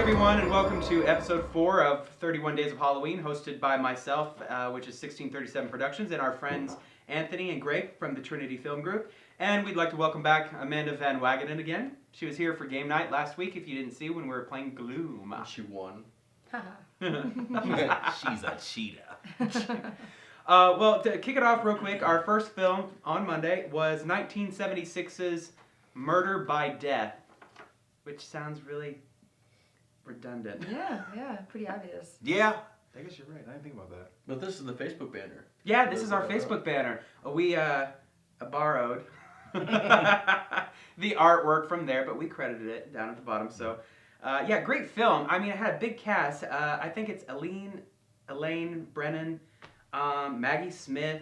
everyone, and welcome to episode 4 of 31 Days of Halloween, hosted by myself, which is 1637 Productions, and our friends Anthony and Greg from the Trinity Film Group. And we'd like to welcome back Amanda Van Wagenen again. She was here for game night last week, if you didn't see, when we were playing Gloom. She won. She's a cheetah. Well, to kick it off real quick, our first film on Monday was 1976's Murder by Death, which sounds really redundant. Yeah, pretty obvious. Yeah, I guess you're right. I didn't think about that. But this is the Facebook banner. Yeah, this is our Facebook banner. We borrowed the artwork from there, but we credited it down at the bottom. So, yeah, great film. I mean, it had a big cast. I think it's Elaine Brennan, Maggie Smith,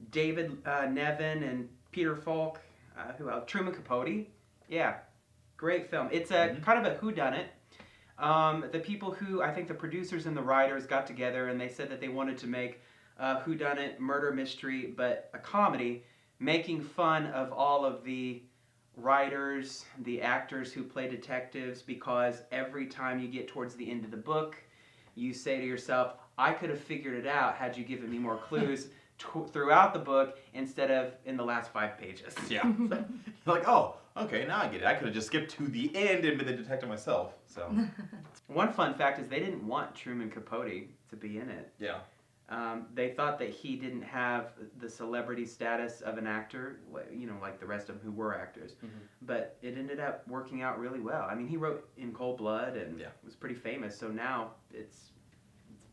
David Nevin, and Peter Falk. Who else? Truman Capote. Yeah, great film. It's a kind of a whodunit. The people who, I think the producers and the writers got together and they said that they wanted to make a whodunit murder mystery, but a comedy, making fun of all of the writers, the actors who play detectives, because every time you get towards the end of the book, you say to yourself, I could have figured it out had you given me more clues throughout the book instead of in the last 5 pages. Yeah. You're like, oh, okay, now I get it. I could have just skipped to the end and been the detective myself. So. One fun fact is they didn't want Truman Capote to be in it. Yeah. They thought that he didn't have the celebrity status of an actor, you know, like the rest of them who were actors. But it ended up working out really well. I mean, he wrote In Cold Blood and was pretty famous, so now it's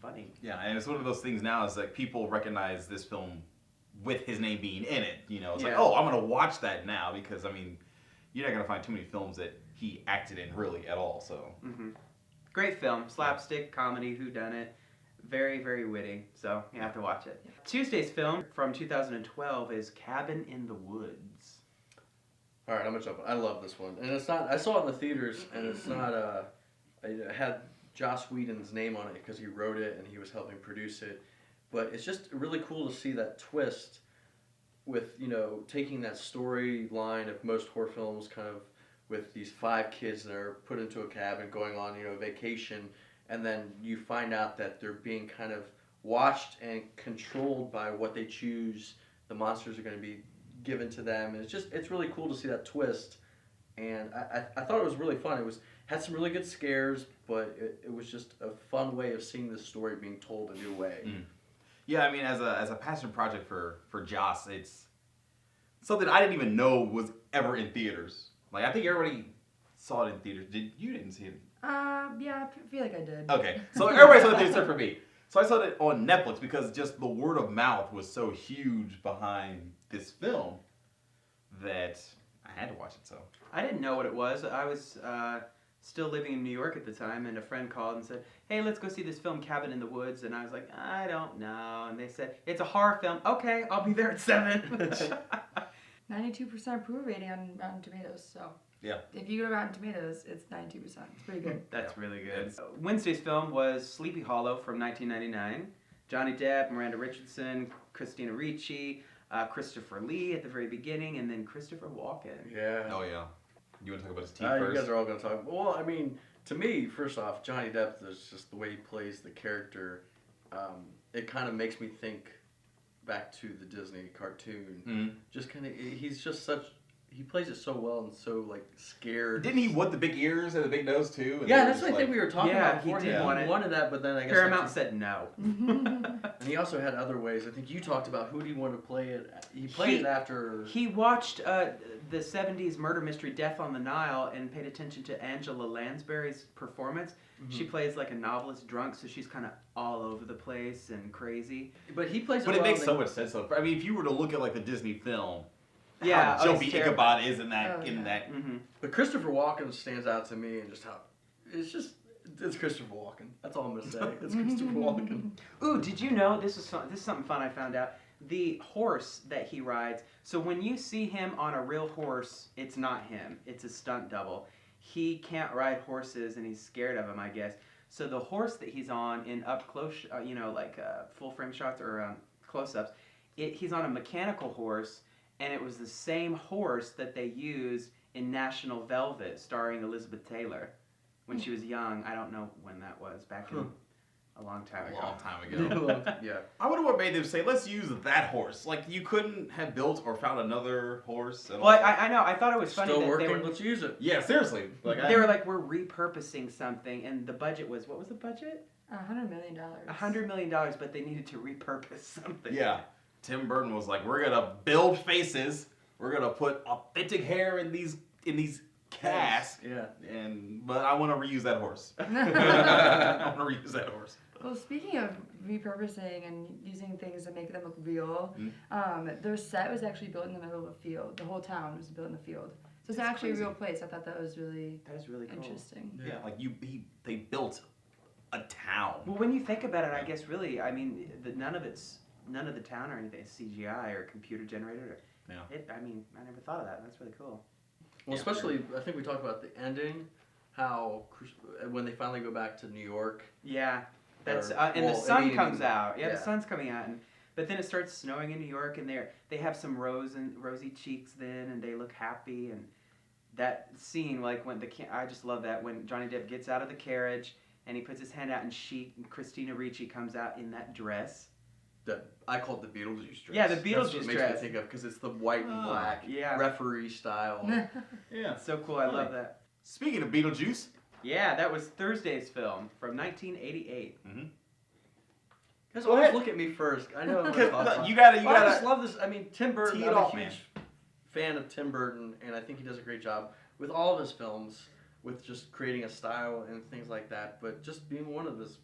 funny. Yeah, and it's one of those things now is like people recognize this film with his name being in it. You know, it's like, oh, I'm going to watch that now because, I mean, you're not going to find too many films that he acted in really at all, so. Great film. Slapstick, comedy, whodunit. Very, very witty, so you have to watch it. Tuesday's film from 2012 is Cabin in the Woods. All right, I'm gonna jump. I love this one, and it's not. I saw it in the theaters, and it's not. It had Joss Whedon's name on it because he wrote it and he was helping produce it. But it's just really cool to see that twist with, you know, taking that storyline of most horror films, kind of with these 5 kids that are put into a cabin, going on, you know, vacation. And then you find out that they're being kind of watched and controlled by what they choose. The monsters are going to be given to them. And it's really cool to see that twist. And I thought it was really fun. Had some really good scares, but it was just a fun way of seeing the story being told a new way. Yeah, I mean, as a passion project for Joss, it's something I didn't even know was ever in theaters. Like, I think everybody saw it in theaters. You didn't see it? Yeah, I feel like I did. Okay, so everybody saw it except for me. So I saw it on Netflix because just the word of mouth was so huge behind this film that I had to watch it. So I didn't know what it was. I was still living in New York at the time, and a friend called and said, hey, let's go see this film Cabin in the Woods. And I was like, I don't know. And they said, it's a horror film. Okay, I'll be there at 7. 92% approval rating on Rotten Tomatoes, so. Yeah. If you go to Rotten Tomatoes, it's 92%. It's pretty good. That's really good. Wednesday's film was Sleepy Hollow from 1999. Johnny Depp, Miranda Richardson, Christina Ricci, Christopher Lee at the very beginning, and then Christopher Walken. Yeah. Oh, yeah. You want to talk about his teeth first? You guys are all going to talk. Well, I mean, to me, first off, Johnny Depp, there's just the way he plays the character. It kind of makes me think back to the Disney cartoon. Just kind of, he's just such. He plays it so well and so, like, scared. Didn't he want the big ears and the big nose, too? And yeah, that's what I think we were talking about before. He did wanted that, but then I guess... Paramount said no. And he also had other ways. I think you talked about who did he want to play it. He played it after... He watched the 70s murder mystery Death on the Nile and paid attention to Angela Lansbury's performance. She plays, like, a novelist drunk, so she's kind of all over the place and crazy. But he plays it But well. it makes so much sense, though. I mean, if you were to look at, like, the Disney film... Yeah, how Joby Ichabod is in that. But Christopher Walken stands out to me, and just how it's Christopher Walken. That's all I'm gonna say. It's Christopher Walken. Ooh, did you know this is something fun I found out? The horse that he rides. So when you see him on a real horse, it's not him. It's a stunt double. He can't ride horses, and he's scared of them, I guess. So the horse that he's on in up close, full frame shots or close-ups, he's on a mechanical horse. And it was the same horse that they used in National Velvet, starring Elizabeth Taylor. when she was young. I don't know when that was, back in a long time A ago. long time ago. Yeah. I wonder what made them say, let's use that horse. Like, you couldn't have built or found another horse at all? Well, I know. I thought it was funny Still that working. they were, Let's use it. Yeah, seriously. Like, they were like, we're repurposing something, and the budget was, what was the budget? $100 million. $100 million, but they needed to repurpose something. Yeah. Tim Burton was like, we're gonna build faces. We're gonna put authentic hair in these casts. Yeah. But I want to reuse that horse. I want to reuse that horse. Well, speaking of repurposing and using things to make them look real, Mm. their set was actually built in the middle of a field. The whole town was built in a field. So it's That's actually crazy. a real place. I thought that was really That is really cool. interesting. Yeah, like they built a town. Well, when you think about it, I guess really, I mean, none of the town or anything is CGI or computer generated. Yeah. I mean, I never thought of that. That's really cool. Well, Yeah. especially I think we talked about the ending, how when they finally go back to New York. Yeah, that's Or- and the well, I sun mean, comes out. Yeah, yeah. the sun's coming out, but then it starts snowing in New York, and they have some rosy cheeks then, and they look happy. And that scene, like when I just love that when Johnny Depp gets out of the carriage and he puts his hand out, and Christina Ricci comes out in that dress. That I call it the Beetlejuice dress. Yeah, the That's Beetlejuice what it dress. makes me think of because it's the white and Oh, black yeah. referee style. Yeah. So cool. I love that. Speaking of Beetlejuice, Yeah, that was Thursday's film from 1988. Guys Go always ahead. look at me first. I know. you gotta I just love this. I mean, Tim Burton. tee it I'm off, a man. huge fan of Tim Burton, and I think he does a great job with all of his films, with just creating a style and things like that. But just being one of his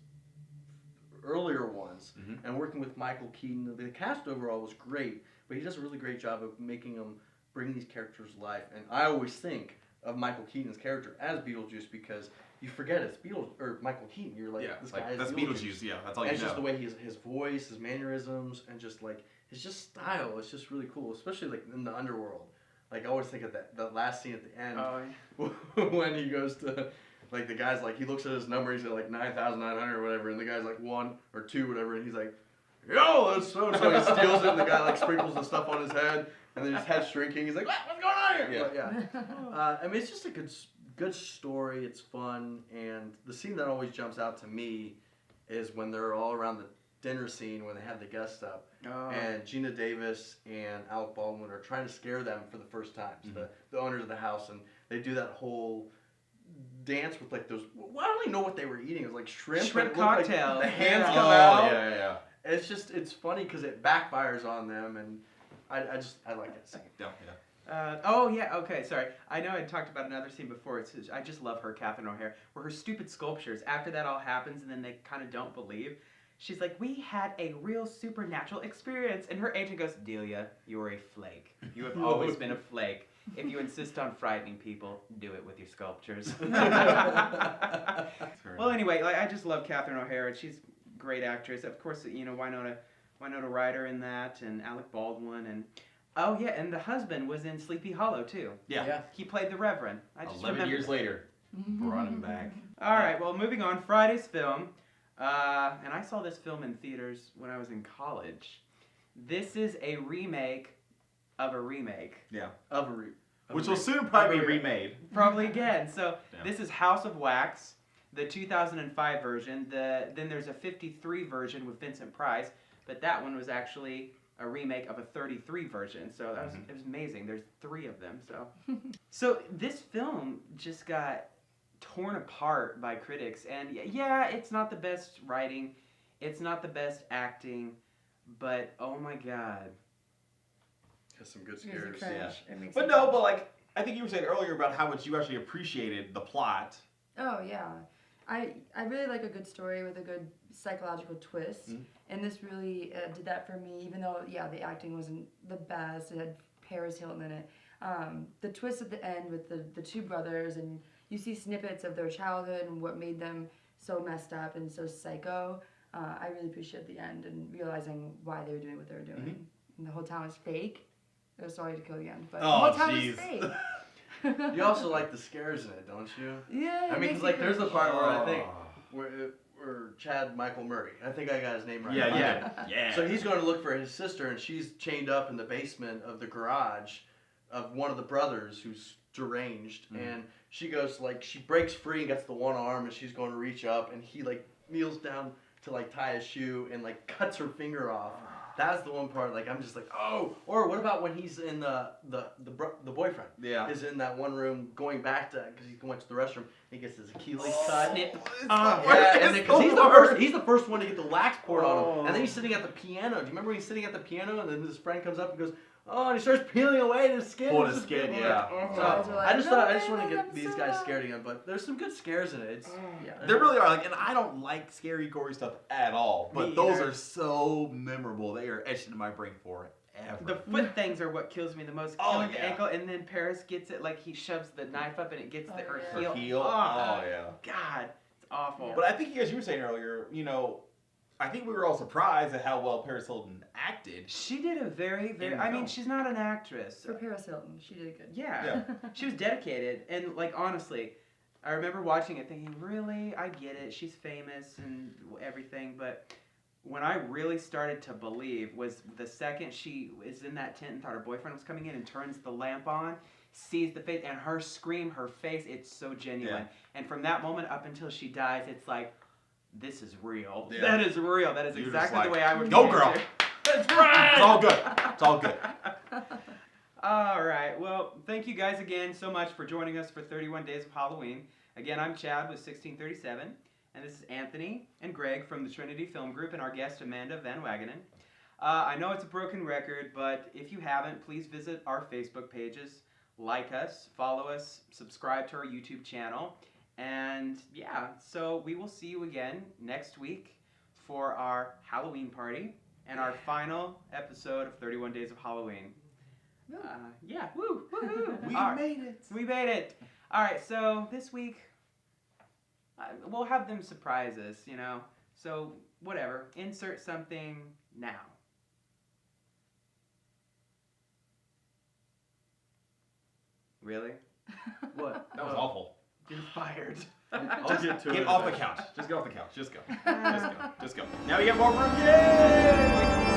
earlier ones Mhm. and working with Michael Keaton, the cast overall was great. But he does a really great job of making them bring these characters to life. And I always think of Michael Keaton's character as Beetlejuice because you forget it's Michael Keaton. You're like, yeah, this like, guy is that's Beetlejuice. Yeah, that's all and you it's know. just the way his voice, his mannerisms, and just like his just style. It's just really cool, especially like in the underworld. Like I always think of that last scene at the end Oh, when he goes to like the guy's like he looks at his number, he's at like 9,900 or whatever, and the guy's like 1 or 2 whatever, and he's like, yo, that's so and so. He steals it, and the guy like sprinkles the stuff on his head, and then his head's shrinking. He's like, what's going on here? Yeah. But, yeah. I mean, it's just a good story. It's fun, and the scene that always jumps out to me is when they're all around the dinner scene when they have the guests up, oh. and Gina Davis and Alec Baldwin are trying to scare them for the first time, the owners of the house, and they do that whole dance with like those. Well, I don't even know what they were eating. It was like shrimp. Shrimp and it looked like cocktail. the hands Yeah. come Oh, out. yeah. It's funny because it backfires on them, and I like that scene. Yeah. Oh yeah, okay, sorry. I know I talked about another scene before. I just love her, Catherine O'Hara, where her stupid sculptures. After that all happens, and then they kind of don't believe. She's like, we had a real supernatural experience, and her agent goes, Delia, you are a flake. You have always been a flake. If you insist on frightening people, do it with your sculptures. Well, anyway, like I just love Catherine O'Hara. She's a great actress. Of course, you know Winona Ryder in that, and Alec Baldwin, and oh yeah, and the husband was in Sleepy Hollow too. Yeah. He played the Reverend. I just 11 remembered years that. later, brought him back. All right, well, moving on. Friday's film, and I saw this film in theaters when I was in college. This is a remake of a remake, Yeah. Which Which will soon probably be remade. probably again. So Yeah. this is House of Wax, the 2005 version. Then there's a 53 version with Vincent Price, but that one was actually a remake of a 33 version. So that was it was amazing. There's 3 of them. So this film just got torn apart by critics, and yeah, it's not the best writing, it's not the best acting, but oh my god. Has some good It makes scares. you cringe. It makes But you no, cringe. but like, I think you were saying earlier about how much you actually appreciated the plot. Oh yeah, I really like a good story with a good psychological twist, and this really did that for me. Even though the acting wasn't the best, it had Paris Hilton in it. The twist at the end with the 2 brothers, and you see snippets of their childhood and what made them so messed up and so psycho. I really appreciate the end and realizing why they were doing what they were doing. And the whole town is fake. Oh, sorry to kill you again, but the Oh, whole town jeez. is fake. You also like the scares in it, don't you? Yeah. I mean, it makes because you like there's the cringe. part where I think where Chad Michael Murray. I think I got his name right. Yeah. So he's going to look for his sister, and she's chained up in the basement of the garage of one of the brothers who's deranged, and she goes like she breaks free and gets the one arm, and she's going to reach up, and he like kneels down to like tie his shoe and like cuts her finger off. That's the one part like I'm just like, oh. Or what about when he's in the boyfriend? Yeah. Is in that one room going back to because he went to the restroom. He gets his Achilles cut. Snip. Yeah, and because he's the first one to get the wax poured on him, and then he's sitting at the piano. Do you remember when he's sitting at the piano, and then his friend comes up and goes, "Oh," and he starts peeling away his skin. Pulling his skin, yeah. So, I just want to get these guys scared again, but there's some good scares in it. It's, There really are, like, and I don't like scary, gory stuff at all, but Me those either. are so memorable. They are etched into my brain forever. The foot things are what kills me the most. Oh, Killing the yeah. ankle, and then Paris gets it like he shoves the knife up and it gets her yeah. heel. Her heel. Oh, Oh, yeah. God, it's awful. But I think, as you were saying earlier, you know, I think we were all surprised at how well Paris Hilton acted. She did a very, very. In the I mean, film. she's not an actress. For Paris Hilton, she did good. Yeah. She was dedicated, and like honestly, I remember watching it thinking, really, I get it. She's famous and everything, but when I really started to believe was the second she is in that tent and thought her boyfriend was coming in and turns the lamp on, sees the face, and her scream, her face, it's so genuine. Yeah. And from that moment up until she dies, it's like, this is real. Yeah. That is real. That is You're exactly just the like, way I would "Go, manage girl." it. That's right. It's all good. It's all good. All right. Well, thank you guys again so much for joining us for 31 Days of Halloween. Again, I'm Chad with 1637, and this is Anthony and Greg from the Trinity Film Group and our guest Amanda Van Wagenen. I know it's a broken record, but if you haven't, please visit our Facebook pages, like us, follow us, subscribe to our YouTube channel, and yeah, so we will see you again next week for our Halloween party and our final episode of 31 Days of Halloween. Yeah, woo, woohoo! We All right. made it. We made it. All right, so this week we'll have them surprise us, you know. So whatever, insert something now. Really? what? That was awful. You're fired. I'll get to it. Get off the couch. Just get off the couch. Just go. Just go. Just go. Now we get more room. Yay!